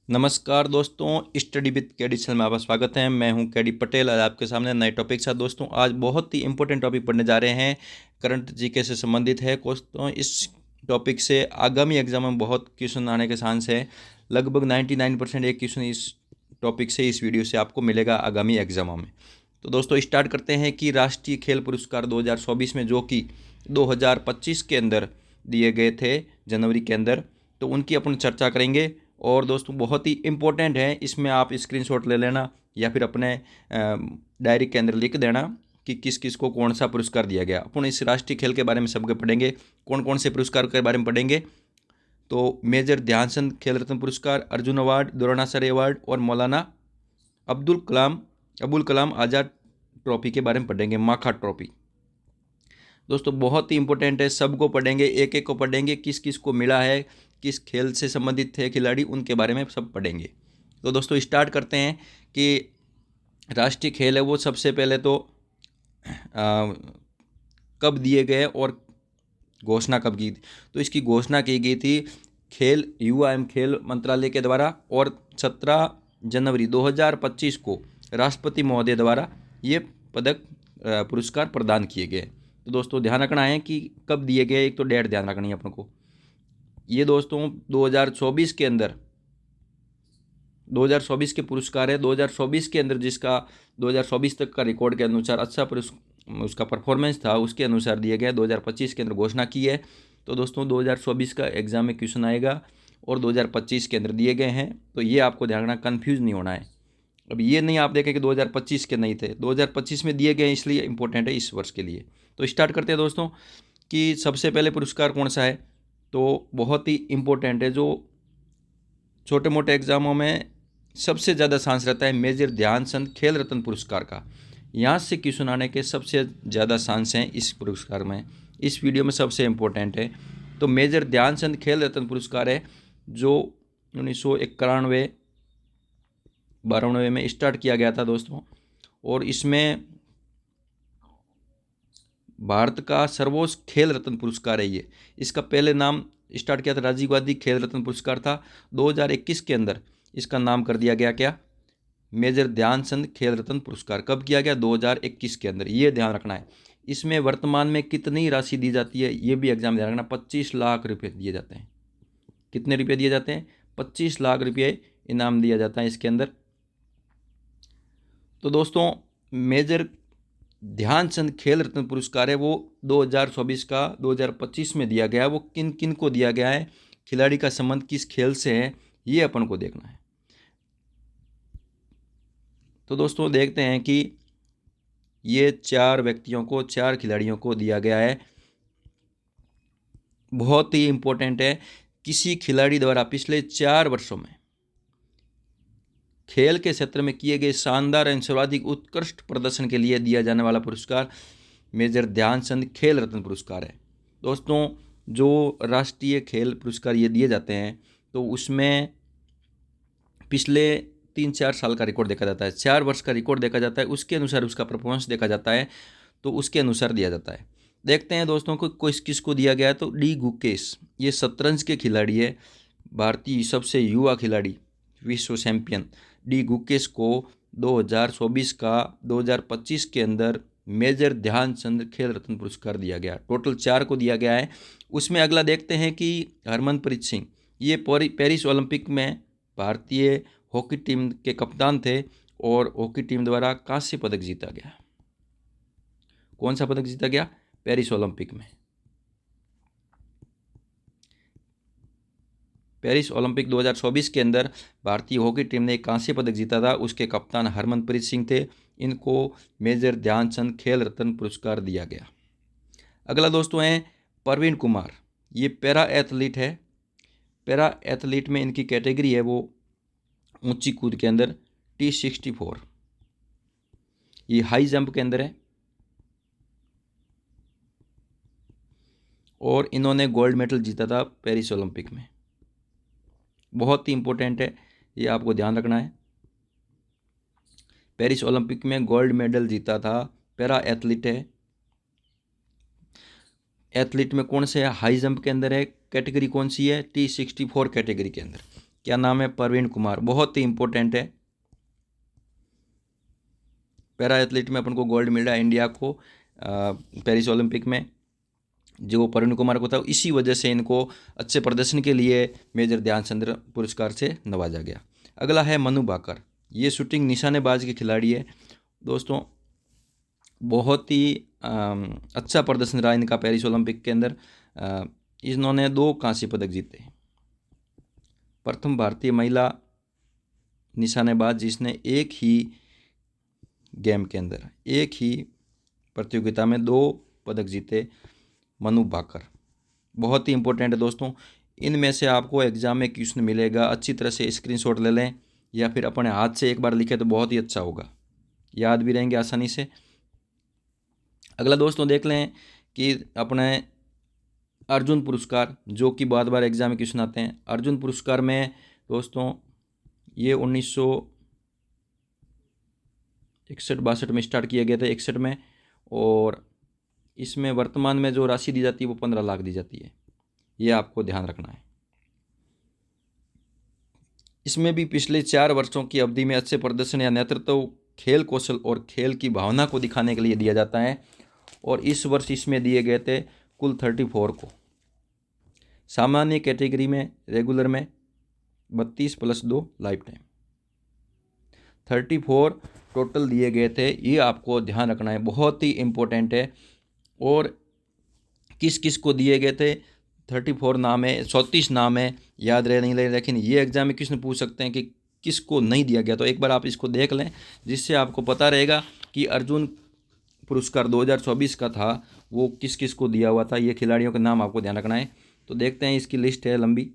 नमस्कार दोस्तों, study with KD channel में आपका स्वागत है। मैं हूं केडी पटेल। आज आपके सामने नए टॉपिक के साथ दोस्तों आज बहुत ही इंपॉर्टेंट टॉपिक पढ़ने जा रहे हैं। करंट जीके से संबंधित है दोस्तों। इस टॉपिक से आगामी एग्जाम में बहुत क्वेश्चन आने के चांस है। लगभग 99% एक क्वेश्चन इस टॉपिक से, इस वीडियो से आपको मिलेगा आगामी एग्जामों में। तो दोस्तों स्टार्ट करते हैं कि राष्ट्रीय खेल पुरस्कार 2024 में, जो कि 2025 के अंदर दिए गए थे जनवरी के अंदर, तो उनकी अपन चर्चा करेंगे। और दोस्तों बहुत ही इम्पोर्टेंट है, इसमें आप स्क्रीनशॉट ले लेना या फिर अपने डायरी के अंदर लिख देना कि किस किस को कौन सा पुरस्कार दिया गया। अपन इस राष्ट्रीय खेल के बारे में सबके पढ़ेंगे, कौन कौन से पुरस्कार के बारे में पढ़ेंगे। तो मेजर ध्यानचंद खेल रत्न पुरस्कार, अर्जुन अवार्ड, द्रोणाचार्य अवार्ड और मौलाना अबुल कलाम आज़ाद ट्रॉफी के बारे में पढ़ेंगे, माखा ट्रॉफी। दोस्तों बहुत ही इंपॉर्टेंट है, सबको पढ़ेंगे, एक एक को पढ़ेंगे, किस किस को मिला है, किस खेल से संबंधित थे खिलाड़ी, उनके बारे में सब पढ़ेंगे। तो दोस्तों स्टार्ट करते हैं कि राष्ट्रीय खेल है वो सबसे पहले तो कब दिए गए और घोषणा कब की थी। तो इसकी घोषणा की गई थी खेल युवा एवं खेल मंत्रालय के द्वारा, और 17 जनवरी 2025 को राष्ट्रपति महोदय द्वारा ये पदक पुरस्कार प्रदान किए गए। तो दोस्तों ध्यान रखना है कि कब दिए गए, एक तो डेट ध्यान रखनी है अपन को। ये दोस्तों 2024 के अंदर, 2024 के पुरस्कार है। 2024 के अंदर जिसका 2024 तक का रिकॉर्ड के अनुसार अच्छा उसका परफॉर्मेंस था, उसके अनुसार दिए गए। 2025 के अंदर घोषणा की है। तो दोस्तों 2024 का एग्जाम में क्वेश्चन आएगा और 2025 के अंदर दिए गए हैं, तो ये आपको ध्यान रखना, कन्फ्यूज़ नहीं होना है। अब ये नहीं आप देखें कि 2025 के नहीं थे, 2025 में दिए गए, इसलिए इंपॉर्टेंट है इस वर्ष के लिए। तो स्टार्ट करते हैं दोस्तों कि सबसे पहले पुरस्कार कौन सा है। तो बहुत ही इम्पोर्टेंट है, जो छोटे मोटे एग्जामों में सबसे ज़्यादा चांस रहता है, मेजर ध्यानचंद खेल रत्न पुरस्कार का। यहाँ से क्वेश्चन आने के सबसे ज़्यादा चांस हैं इस पुरस्कार में। इस वीडियो में सबसे इम्पोर्टेंट है। तो मेजर ध्यानचंद खेल रत्न पुरस्कार है जो 1991-92 में स्टार्ट किया गया था दोस्तों। और इसमें भारत का सर्वोच्च खेल रत्न पुरस्कार है ये। इसका पहले नाम स्टार्ट किया था राजीव गांधी खेल रत्न पुरस्कार था। 2021 के अंदर इसका नाम कर दिया गया क्या, मेजर ध्यानचंद खेल रत्न पुरस्कार। कब किया गया, 2021 के अंदर। ये ध्यान रखना है। इसमें वर्तमान में कितनी राशि दी जाती है, ये भी एग्जाम ध्यान रखना। 25 लाख रुपये दिए जाते हैं। कितने रुपये दिए जाते हैं, 25 लाख रुपये इनाम दिया जाता है इसके अंदर। तो दोस्तों मेजर ध्यानचंद खेल रत्न पुरस्कार है वो 2024 का 2025 में दिया गया है। वो किन किन को दिया गया है, खिलाड़ी का संबंध किस खेल से है, ये अपन को देखना है। तो दोस्तों देखते हैं कि ये 4 व्यक्तियों को, 4 खिलाड़ियों को दिया गया है। बहुत ही इंपॉर्टेंट है, किसी खिलाड़ी द्वारा पिछले 4 वर्षों में खेल के क्षेत्र में किए गए शानदार एवं सर्वाधिक उत्कृष्ट प्रदर्शन के लिए दिया जाने वाला पुरस्कार मेजर ध्यानचंद खेल रत्न पुरस्कार है। दोस्तों जो राष्ट्रीय खेल पुरस्कार ये दिए जाते हैं, तो उसमें पिछले 3-4 साल का रिकॉर्ड देखा जाता है, 4 वर्ष का रिकॉर्ड देखा जाता है, उसके अनुसार उसका परफॉर्मेंस देखा जाता है, तो उसके अनुसार दिया जाता है। देखते हैं दोस्तों को किसको दिया गया है। तो डी गुकेश, ये शतरंज के खिलाड़ी है, भारतीय सबसे युवा खिलाड़ी, विश्व चैंपियन डी गुकेश को 2024 का 2025 के अंदर मेजर ध्यानचंद खेल रत्न पुरस्कार दिया गया। टोटल 4 को दिया गया है। उसमें अगला देखते हैं कि हरमनप्रीत सिंह, ये पेरिस ओलंपिक में भारतीय हॉकी टीम के कप्तान थे और हॉकी टीम द्वारा कांस्य पदक जीता गया। कौन सा पदक जीता गया, पेरिस ओलंपिक में। पेरिस ओलंपिक 2024 के अंदर भारतीय हॉकी टीम ने एक कांस्य पदक जीता था, उसके कप्तान हरमनप्रीत सिंह थे। इनको मेजर ध्यानचंद खेल रत्न पुरस्कार दिया गया। अगला दोस्तों है प्रवीण कुमार, ये पैरा एथलीट है। पैरा एथलीट में इनकी कैटेगरी है वो ऊंची कूद के अंदर T64, ये हाई जंप के अंदर है। और इन्होंने गोल्ड मेडल जीता था पेरिस ओलंपिक में। बहुत ही इंपॉर्टेंट है, ये आपको ध्यान रखना है। पेरिस ओलंपिक में गोल्ड मेडल जीता था, पैरा एथलीट है। एथलीट में कौन से है, हाई जंप के अंदर है। कैटेगरी कौन सी है, T64 कैटेगरी के अंदर। क्या नाम है? प्रवीण कुमार। बहुत ही इंपॉर्टेंट है। पैरा एथलीट में अपन को गोल्ड मिल रहा है इंडिया को पेरिस ओलंपिक में, जो प्रवीण कुमार को था। इसी वजह से इनको अच्छे प्रदर्शन के लिए मेजर ध्यानचंद पुरस्कार से नवाजा गया। अगला है मनु भाकर। ये शूटिंग निशानेबाज के खिलाड़ी है दोस्तों। बहुत ही अच्छा प्रदर्शन रहा इनका पेरिस ओलंपिक के अंदर। इन्होंने 2 कांस्य पदक जीते। प्रथम भारतीय महिला निशानेबाज जिसने एक ही गेम के अंदर, एक ही प्रतियोगिता में 2 पदक जीते, मनु भाकर। बहुत ही इंपॉर्टेंट है दोस्तों। इनमें से आपको एग्जाम में क्वेश्चन मिलेगा, अच्छी तरह से स्क्रीनशॉट ले लें या फिर अपने हाथ से एक बार लिखे तो बहुत ही अच्छा होगा, याद भी रहेंगे आसानी से। अगला दोस्तों देख लें कि अपने अर्जुन पुरस्कार, जो कि बहुत बार एग्जाम में क्वेश्चन आते हैं। अर्जुन पुरस्कार में दोस्तों ये 1961-62 में स्टार्ट किए गए थे, 61 में। और इसमें वर्तमान में जो राशि दी जाती है वो 15 लाख दी जाती है, ये आपको ध्यान रखना है। इसमें भी पिछले 4 वर्षों की अवधि में अच्छे प्रदर्शन या नेतृत्व, खेल कौशल और खेल की भावना को दिखाने के लिए दिया जाता है। और इस वर्ष इसमें दिए गए थे कुल 34 को। सामान्य कैटेगरी में रेगुलर में 32 + 2 लाइफ टाइम, 34 टोटल दिए गए थे। ये आपको ध्यान रखना है, बहुत ही इम्पोर्टेंट है। और किस किस को दिए गए थे? 34 नाम है, 34 नाम है, याद रहे नहीं रहे, लेकिन ये एग्जाम में क्वेश्चन पूछ सकते हैं कि किसको नहीं दिया गया। तो एक बार आप इसको देख लें, जिससे आपको पता रहेगा कि अर्जुन पुरस्कार 2024 का था वो किस किस को दिया हुआ था। ये खिलाड़ियों के नाम आपको ध्यान रखना है। तो देखते हैं, इसकी लिस्ट है लंबी।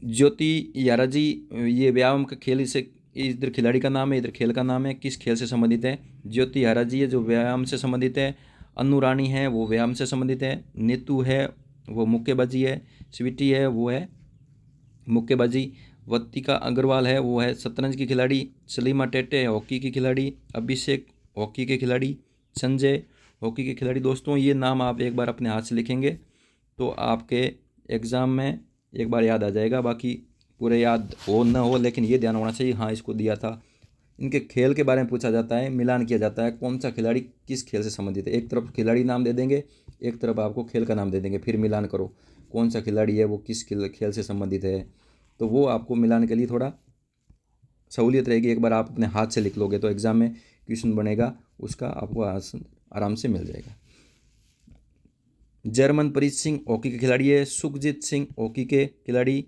ज्योति याराजी, ये व्यायाम का खेल, इसे इधर खिलाड़ी का नाम है, इधर खेल का नाम है। किस खेल से संबंधित है? ज्योति याराजी है जो व्यायाम से संबंधित है। अनु रानी है वो व्यायाम से संबंधित है। नीतू है वो मुक्केबाजी है। स्वीटी है वो है मुक्केबाजी। वत्तिका अग्रवाल है वो है शतरंज की खिलाड़ी। सलीमा टेटे हॉकी की खिलाड़ी। अभिषेक हॉकी के खिलाड़ी। संजय हॉकी के खिलाड़ी। दोस्तों ये नाम आप एक बार अपने हाथ से लिखेंगे तो आपके एग्ज़ाम में एक बार याद आ जाएगा। बाकी पूरे याद हो न हो, लेकिन ये ध्यान होना चाहिए हाँ इसको दिया था। इनके खेल के बारे में पूछा जाता है, मिलान किया जाता है, कौन सा खिलाड़ी किस खेल से संबंधित है। एक तरफ खिलाड़ी नाम दे देंगे, एक तरफ आपको खेल का नाम दे देंगे, फिर मिलान करो कौन सा खिलाड़ी है वो किस खेल से संबंधित है। तो वो आपको मिलान के लिए थोड़ा सहूलियत रहेगी। एक बार आप अपने हाथ से लिख लोगे तो एग्ज़ाम में क्वेश्चन बनेगा, उसका आपको आराम से मिल जाएगा। जर्मनप्रीत सिंह हॉकी के खिलाड़ी है। सुखजीत सिंह हॉकी के खिलाड़ी।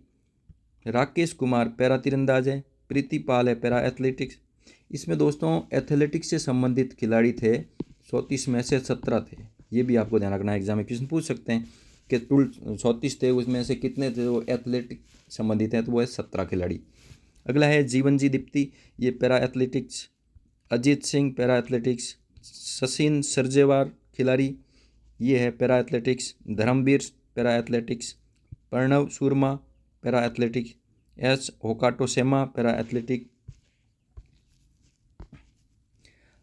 राकेश कुमार पैरा तीरंदाज है। प्रीति पाल है पैरा एथलेटिक्स। इसमें दोस्तों एथलेटिक्स से संबंधित खिलाड़ी थे 34 में से 17 थे। ये भी आपको ध्यान रखना है, एग्जाम में क्वेश्चन पूछ सकते हैं कि टूल 34 थे उसमें से कितने थे वो एथलेटिक संबंधित हैं, तो वो है 17 खिलाड़ी। अगला है जीवनजी दीप्ति, ये para athletics. Ajeet Singh para athletics. Sachin Sarjerao Khilari, ये है para athletics. Dharambir para athletics. Pranav Soorma para athletics. S Hokato Sema para athletic.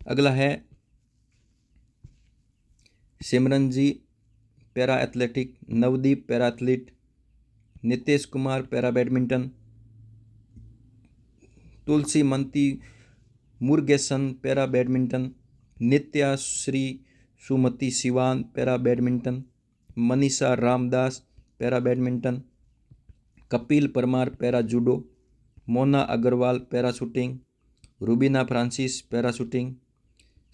अगला है Simranji para athletic. Navdeep para athlete. Nitesh Kumar para badminton. Thulasi Mathi Murugesan para badminton. Nithya Sri Sumathi Sivan para badminton. Manisha Ramadass para badminton. Kapil Parmar para judo. Mona Agarwal para shooting. Rubina Francis para shooting.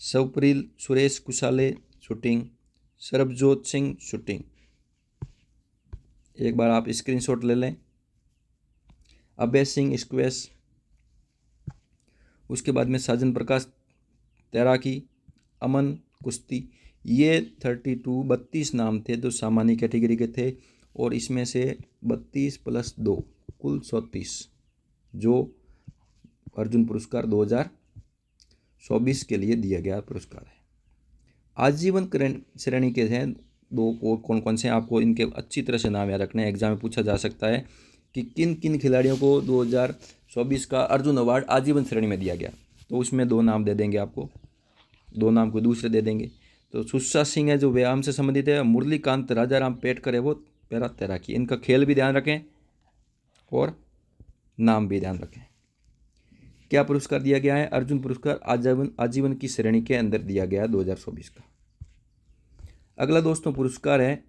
सवप्रील Suresh Kusale shooting. Sarabjot Singh shooting. एक बार आप screenshot ले लें। Abhay Singh squash. उसके बाद में साजन प्रकाश तैराकी। अमन कुश्ती। ये 32 नाम थे जो सामान्य कैटेगरी के थे, और इसमें से 32 + 2 कुल 34 जो अर्जुन पुरस्कार 2024 के लिए दिया गया पुरस्कार है। आजीवन श्रेणी के हैं 2, कौन कौन से आपको इनके अच्छी तरह से नाम याद रखने हैं, एग्जाम में पूछा जा सकता है कि किन किन खिलाड़ियों को 2024 का अर्जुन अवार्ड आजीवन श्रेणी में दिया गया। तो उसमें 2 नाम दे देंगे आपको, 2 नाम को दूसरे दे देंगे। तो सुषा सिंह है जो व्यायाम से संबंधित है। मुरलीकांत राजाराम पेटकर है वो पैरा तैराकी। इनका खेल भी ध्यान रखें और नाम भी ध्यान रखें। क्या पुरस्कार दिया गया है? अर्जुन पुरस्कार आजीवन की श्रेणी के अंदर दिया गया 2024 का। अगला दोस्तों पुरस्कार है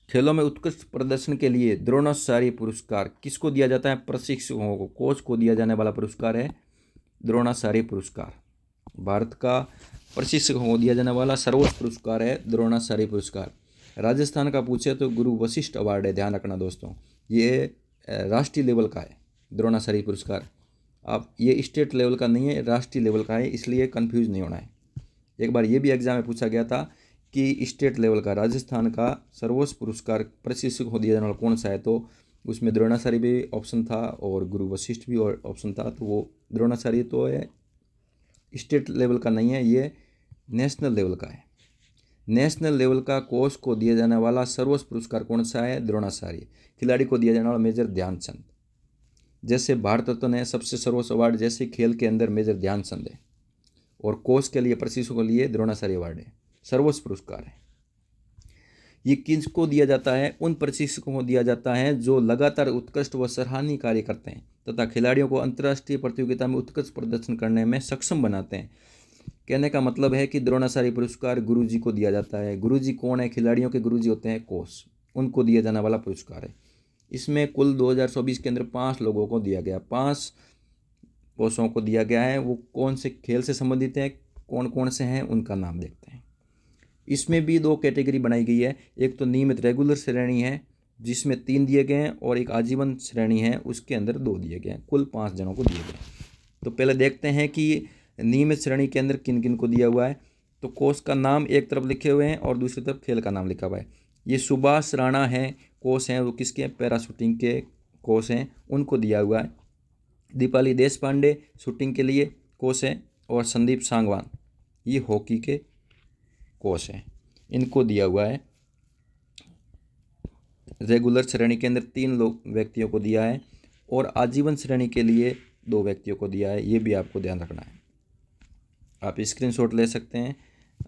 खेलों में उत्कृष्ट प्रदर्शन के लिए द्रोणाचार्य पुरस्कार। किसको दिया जाता है? प्रशिक्षकों को, कोच को दिया जाने वाला पुरस्कार है द्रोणाचार्य पुरस्कार। भारत का प्रशिक्षकों को दिया जाने वाला सर्वोच्च पुरस्कार है द्रोणाचार्य पुरस्कार। राजस्थान का पूछे तो गुरु वशिष्ठ अवार्ड है, ध्यान रखना दोस्तों। ये राष्ट्रीय लेवल का है द्रोणाचार्य पुरस्कार। आप ये स्टेट लेवल का नहीं है, राष्ट्रीय लेवल का है, इसलिए कंफ्यूज नहीं होना है। एक बार ये भी एग्जाम में पूछा गया था कि स्टेट लेवल का राजस्थान का सर्वोच्च पुरस्कार प्रशिक्षक को दिया जाने वाला कौन सा है, तो उसमें द्रोणाचार्य भी ऑप्शन था और गुरु वशिष्ठ भी और ऑप्शन था। तो वो द्रोणाचार्य तो है, स्टेट लेवल का नहीं है, ये नेशनल लेवल का है। नेशनल लेवल का कोच को दिया जाने वाला सर्वोच्च पुरस्कार कौन सा है? द्रोणाचार्य। खिलाड़ी को दिया जाने वाला मेजर ध्यानचंद। जैसे भारत रत्न है सबसे सर्वोच्च अवार्ड, जैसे खेल के अंदर मेजर ध्यानचंद है, और कोच के लिए प्रशिक्षकों के लिए द्रोणाचार्य अवार्ड है, सर्वोच्च पुरस्कार है। ये किसको दिया जाता है? उन प्रशिक्षकों को दिया जाता है जो लगातार उत्कृष्ट व सराहनीय कार्य करते हैं तथा खिलाड़ियों को अंतर्राष्ट्रीय प्रतियोगिता में उत्कृष्ट प्रदर्शन करने में सक्षम बनाते हैं। कहने का मतलब है कि द्रोणाचार्य पुरस्कार गुरुजी को दिया जाता है। गुरुजी कौन है? खिलाड़ियों के गुरुजी होते हैं कोच, उनको दिया जाने वाला पुरस्कार है। इसमें कुल 2024 के अंदर 5 लोगों को दिया गया, 5 कोचों को दिया गया है। वो कौन से खेल से संबंधित हैं, कौन कौन से हैं, उनका नाम देखते हैं। इसमें भी 2 कैटेगरी बनाई गई है। एक तो नियमित रेगुलर श्रेणी है जिसमें 3 दिए गए हैं, और एक आजीवन श्रेणी है उसके अंदर 2 दिए गए हैं, कुल 5 जनों को दिए गए। तो पहले देखते हैं कि नियमित श्रेणी के अंदर किन किन को दिया हुआ है। तो कोच का नाम एक तरफ लिखे हुए हैं और दूसरी तरफ खेल का नाम लिखा हुआ है। ये सुभाष राणा है कोच हैं, वो किसके? पैरा शूटिंग के कोच हैं, उनको दिया हुआ है। दीपाली देश पांडे शूटिंग के लिए कोच हैं, और संदीप सांगवान ये हॉकी के कोच हैं, इनको दिया हुआ है। रेगुलर श्रेणी के अंदर 3 व्यक्तियों को दिया है, और आजीवन श्रेणी के लिए 2 व्यक्तियों को दिया है। ये भी आपको ध्यान रखना है। आप स्क्रीनशॉट ले सकते हैं,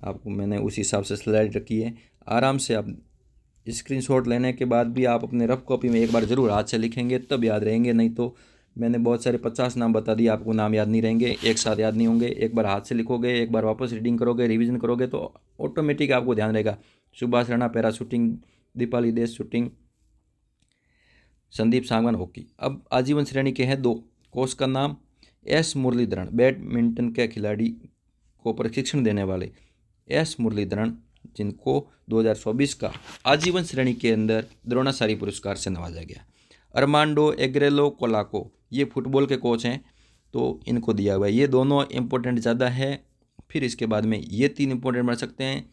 आपको मैंने उस हिसाब से स्लाइड रखी है। आराम से आप स्क्रीनशॉट लेने के बाद भी आप अपने रफ कॉपी में एक बार ज़रूर हाथ से लिखेंगे तब याद रहेंगे, नहीं तो मैंने बहुत सारे 50 नाम बता दिए, आपको नाम याद नहीं रहेंगे, एक साथ याद नहीं होंगे। एक बार हाथ से लिखोगे, एक बार वापस रीडिंग करोगे, रिवीजन करोगे तो ऑटोमेटिक आपको ध्यान रहेगा। सुभाष राणा पैरा शूटिंग, दीपाली देश शूटिंग, संदीप सांगवान हॉकी। अब आजीवन श्रेणी के हैं 2। कोच का नाम एस मुरलीधरन, बैडमिंटन के खिलाड़ी को प्रशिक्षण देने वाले एस मुरलीधरन, जिनको 2024 का आजीवन श्रेणी के अंदर द्रोणाचार्य पुरस्कार से नवाजा गया। अरमांडो एग्रेलो कोलाको ये फुटबॉल के कोच हैं, तो इनको दिया हुआ है। ये दोनों इंपॉर्टेंट ज़्यादा है। फिर इसके बाद में ये 3 इंपॉर्टेंट बन सकते हैं।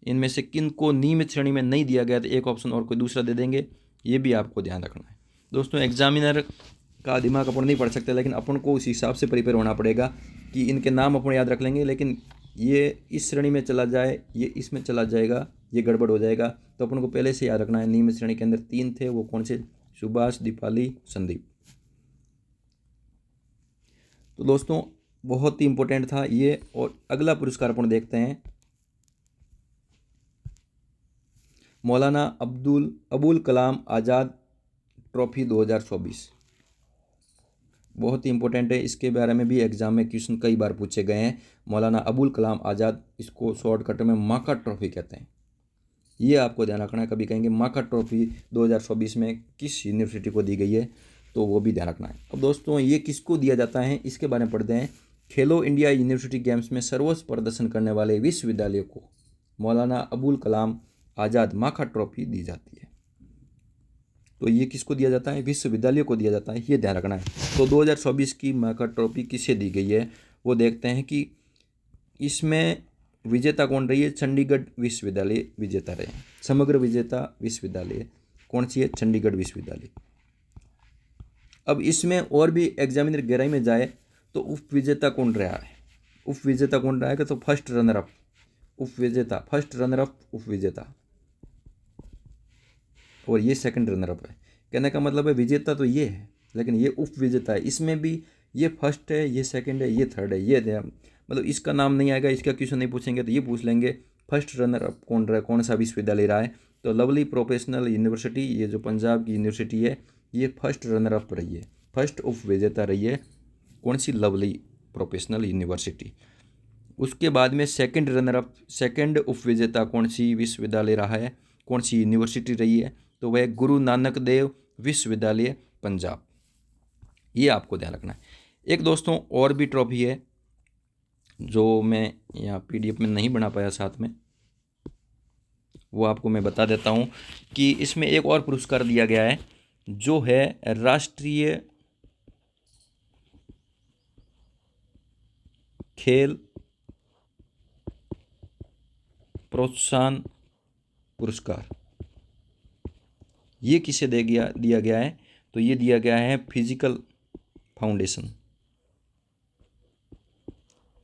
इनमें से किन को नियमित श्रेणी में नहीं दिया गया तो एक ऑप्शन और कोई दूसरा दे देंगे, ये भी आपको ध्यान रखना है। दोस्तों एग्जामिनर का दिमाग अपन नहीं पढ़ सकते, लेकिन अपन को उस हिसाब से प्रिपेयर होना पड़ेगा कि इनके नाम अपन याद रख लेंगे, लेकिन ये इस श्रेणी में चला जाए, ये इसमें चला जाएगा, ये गड़बड़ हो जाएगा। तो अपन को पहले से याद रखना है। नियमित श्रेणी के अंदर 3 थे, वो कौन से? सुभाष, दीपाली, संदीप। तो दोस्तों बहुत ही इंपॉर्टेंट था ये। और अगला पुरस्कार अपन देखते हैं, मौलाना अबुल कलाम आज़ाद ट्रॉफी 2024। बहुत ही इंपॉर्टेंट है, इसके बारे में भी एग्जाम में क्वेश्चन कई बार पूछे गए हैं। मौलाना अबुल कलाम आज़ाद, इसको शॉर्टकट में माका ट्रॉफी कहते हैं। ये आपको ध्यान रखना है। कभी कहेंगे माका ट्रॉफी 2024 में किस यूनिवर्सिटी को दी गई है, तो वो भी ध्यान रखना है। अब दोस्तों ये किसको दिया जाता है, इसके बारे में पढ़ते हैं। खेलो इंडिया यूनिवर्सिटी गेम्स में सर्वोच्च प्रदर्शन करने वाले विश्वविद्यालयों को मौलाना अबुल कलाम आज़ाद माका ट्रॉफी दी जाती है। तो ये किसको दिया जाता है? विश्वविद्यालय को दिया जाता है, ये ध्यान रखना है। तो 2024 की माका ट्रॉफी किसे दी गई है, वो देखते हैं कि इसमें विजेता कौन रही है। चंडीगढ़ विश्वविद्यालय विजेता रहे। समग्र विजेता विश्वविद्यालय कौन सी है? चंडीगढ़ विश्वविद्यालय। अब इसमें और भी एग्जामिनर गहराई में जाए तो उप विजेता कौन रहा है? उप विजेता कौन रहा है? तो फर्स्ट रनर अप, उप विजेता, फर्स्ट रनर अप, उप विजेता, और ये सेकंड रनर अप है। कहने का मतलब है विजेता तो ये है, लेकिन ये उप विजेता है। इसमें भी ये फर्स्ट है, ये सेकंड है, ये थर्ड है। ये मतलब इसका नाम नहीं आएगा, इसका क्वेश्चन नहीं पूछेंगे तो ये पूछ लेंगे फर्स्ट रनर अप कौन रहा है, कौन सा विश्वविद्यालय रहा है। तो लवली प्रोफेशनल यूनिवर्सिटी, ये जो पंजाब की यूनिवर्सिटी है, ये फर्स्ट रनर अप रही है, फर्स्ट उप विजेता रही है। कौन सी? Lovely professional university. उसके बाद में सेकंड रनर अप, सेकंड उप विजेता कौन सी विश्वविद्यालय रहा है, कौन सी यूनिवर्सिटी रही है? तो वह गुरु नानक देव विश्वविद्यालय पंजाब। ये आपको ध्यान रखना है। एक दोस्तों और भी ट्रॉफी है जो मैं यहाँ PDF में नहीं बना पाया साथ में, वो आपको मैं बता देता हूँ कि इसमें एक और पुरस्कार दिया गया है जो है राष्ट्रीय खेल प्रोत्साहन पुरस्कार। ये किसे दिया गया है? तो ये दिया गया है physical foundation,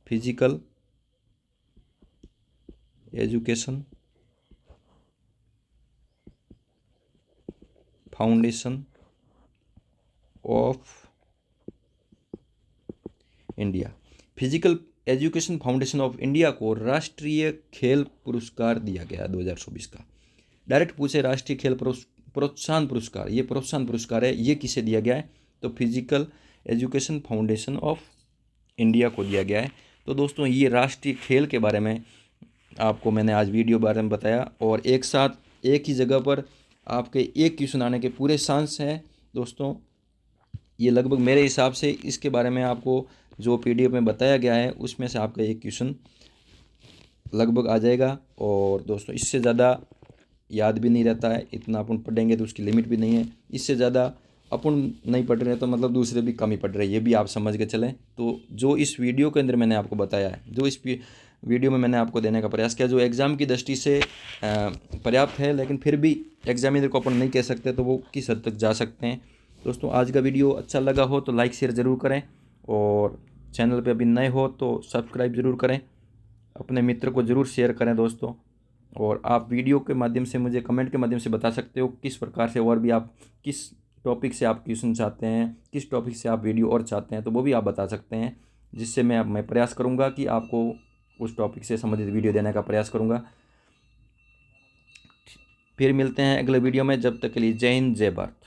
physical education foundation of India. Physical education foundation of India को राष्ट्रीय खेल पुरस्कार दिया गया 2024 का। डायरेक्ट पूछे राष्ट्रीय खेल प्रोत्साहन पुरस्कार, ये प्रोत्साहन पुरस्कार है, ये किसे दिया गया है? तो physical education foundation of India को दिया गया है। तो दोस्तों ये राष्ट्रीय खेल के बारे में आपको मैंने आज वीडियो बारे में बताया, और एक साथ एक ही जगह पर आपके एक क्वेश्चन आने के पूरे चांस हैं दोस्तों। ये लगभग मेरे हिसाब से इसके बारे में आपको जो PDF में बताया गया है उसमें से आपका एक क्वेश्चन लगभग आ जाएगा। और दोस्तों इससे ज़्यादा याद भी नहीं रहता है, इतना अपन पढ़ेंगे तो उसकी लिमिट भी नहीं है। इससे ज़्यादा अपन नहीं पढ़ रहे तो मतलब दूसरे भी कम ही पढ़ रहे हैं, ये भी आप समझ के चलें। तो जो इस वीडियो के अंदर मैंने आपको बताया है, जो इस वीडियो में मैंने आपको देने का प्रयास किया, जो एग्ज़ाम की दृष्टि से पर्याप्त है, लेकिन फिर भी एग्जामिनर को अपन नहीं कह सकते, तो वो किस हद तक जा सकते हैं। दोस्तों आज का वीडियो अच्छा लगा हो तो लाइक शेयर ज़रूर करें, और चैनल पे अभी नए हो तो सब्सक्राइब ज़रूर करें, अपने मित्र को ज़रूर शेयर करें दोस्तों। और आप वीडियो के माध्यम से मुझे कमेंट के माध्यम से बता सकते हो किस प्रकार से और भी आप किस टॉपिक से आप क्वेश्चन चाहते हैं, किस टॉपिक से आप वीडियो और चाहते हैं, तो वो भी आप बता सकते हैं, जिससे मैं प्रयास करूँगा कि आपको उस टॉपिक से संबंधित वीडियो देने का प्रयास करूँगा। फिर मिलते हैं अगले वीडियो में, जब तक के लिए जय हिंद जय भारत।